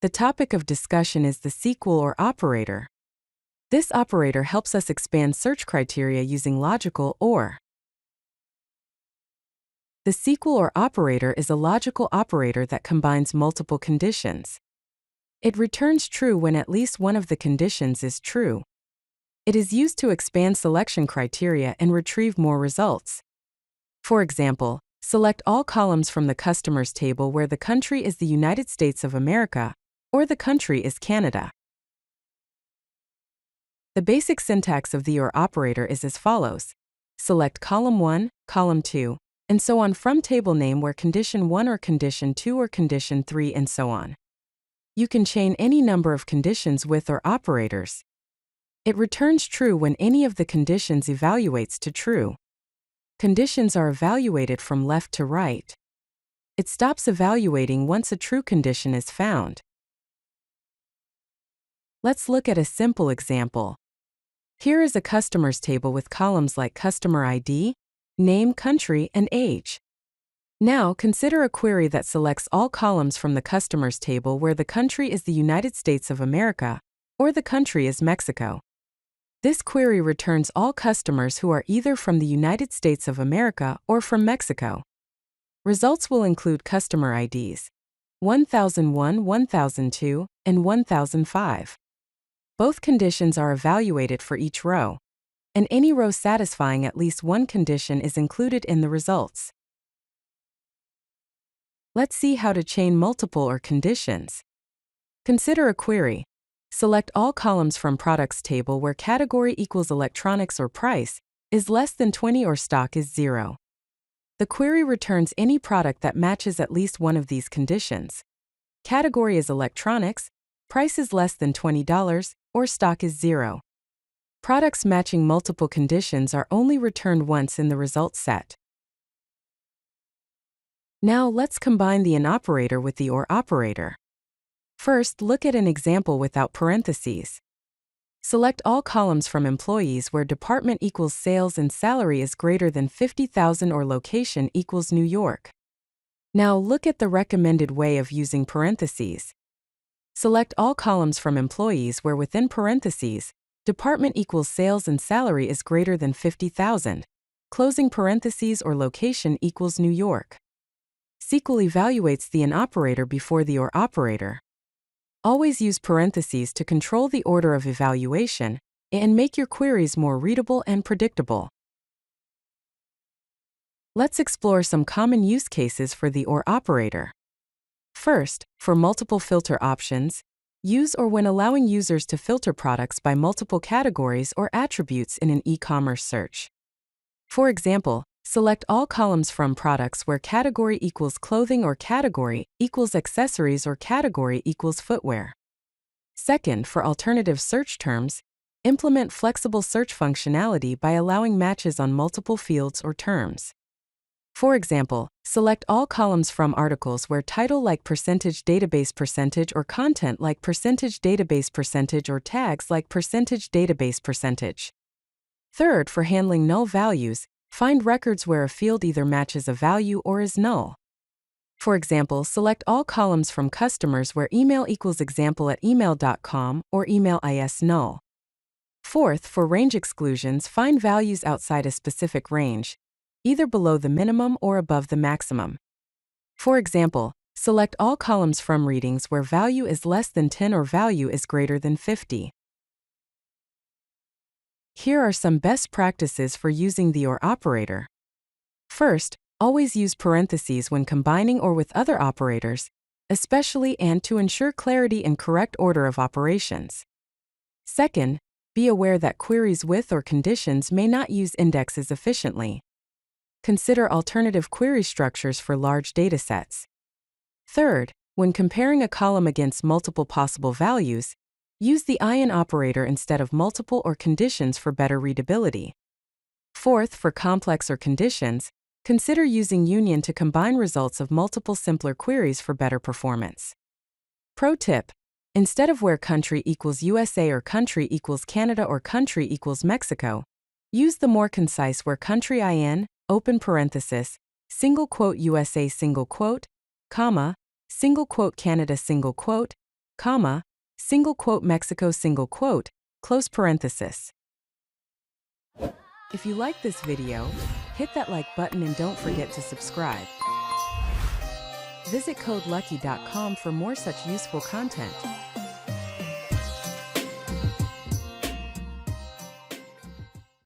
The topic of discussion is the SQL OR operator. This operator helps us expand search criteria using logical OR. The SQL OR operator is a logical operator that combines multiple conditions. It returns true when at least one of the conditions is true. It is used to expand selection criteria and retrieve more results. For example, select all columns from the customers table where the country is the United States of America, or the country is Canada. The basic syntax of the OR operator is as follows. Select column 1, column 2, and so on from table name where condition 1 or condition 2 or condition 3 and so on. You can chain any number of conditions with OR operators. It returns true when any of the conditions evaluates to true. Conditions are evaluated from left to right. It stops evaluating once a true condition is found. Let's look at a simple example. Here is a customers table with columns like customer ID, name, country, and age. Now consider a query that selects all columns from the customers table where the country is the United States of America, or the country is Mexico. This query returns all customers who are either from the United States of America or from Mexico. Results will include customer IDs 1001, 1002, and 1005. Both conditions are evaluated for each row, and any row satisfying at least one condition is included in the results. Let's see how to chain multiple OR conditions. Consider a query. Select all columns from products table where category equals electronics or price is less than 20 or stock is 0. The query returns any product that matches at least one of these conditions. Category is electronics, price is less than $20, or stock is 0. Products matching multiple conditions are only returned once in the result set. Now let's combine the AND operator with the OR operator. First, look at an example without parentheses. Select all columns from employees where department equals sales and salary is greater than 50,000 or location equals New York. Now look at the recommended way of using parentheses. Select all columns from employees where within parentheses, department equals sales and salary is greater than 50,000, closing parentheses or location equals New York. SQL evaluates the AND operator before the OR operator. Always use parentheses to control the order of evaluation and make your queries more readable and predictable. Let's explore some common use cases for the OR operator. First, for multiple filter options, use OR when allowing users to filter products by multiple categories or attributes in an e-commerce search. For example, select all columns from products where category equals clothing or category equals accessories or category equals footwear. Second, for alternative search terms, implement flexible search functionality by allowing matches on multiple fields or terms. For example, select all columns from articles where title like percentage database percentage or content like percentage database percentage or tags like percentage database percentage. Third, for handling null values, find records where a field either matches a value or is null. For example, select all columns from customers where email equals example@email.com or email is null. Fourth, for range exclusions, find values outside a specific range, either below the minimum or above the maximum. For example, select all columns from readings where value is less than 10 or value is greater than 50. Here are some best practices for using the OR operator. First, always use parentheses when combining or with other operators, especially AND to ensure clarity and correct order of operations. Second, be aware that queries with OR conditions may not use indexes efficiently. Consider alternative query structures for large datasets. Third, when comparing a column against multiple possible values, use the AND operator instead of multiple OR conditions for better readability. Fourth, for complex OR conditions, consider using union to combine results of multiple simpler queries for better performance. Pro tip: instead of where country equals USA or country equals Canada or country equals Mexico, use the more concise where country IN, open parenthesis, single quote USA single quote, comma, single quote Canada single quote, comma, single quote Mexico single quote, close parenthesis. If you like this video, hit that like button and don't forget to subscribe. Visit codelucky.com for more such useful content.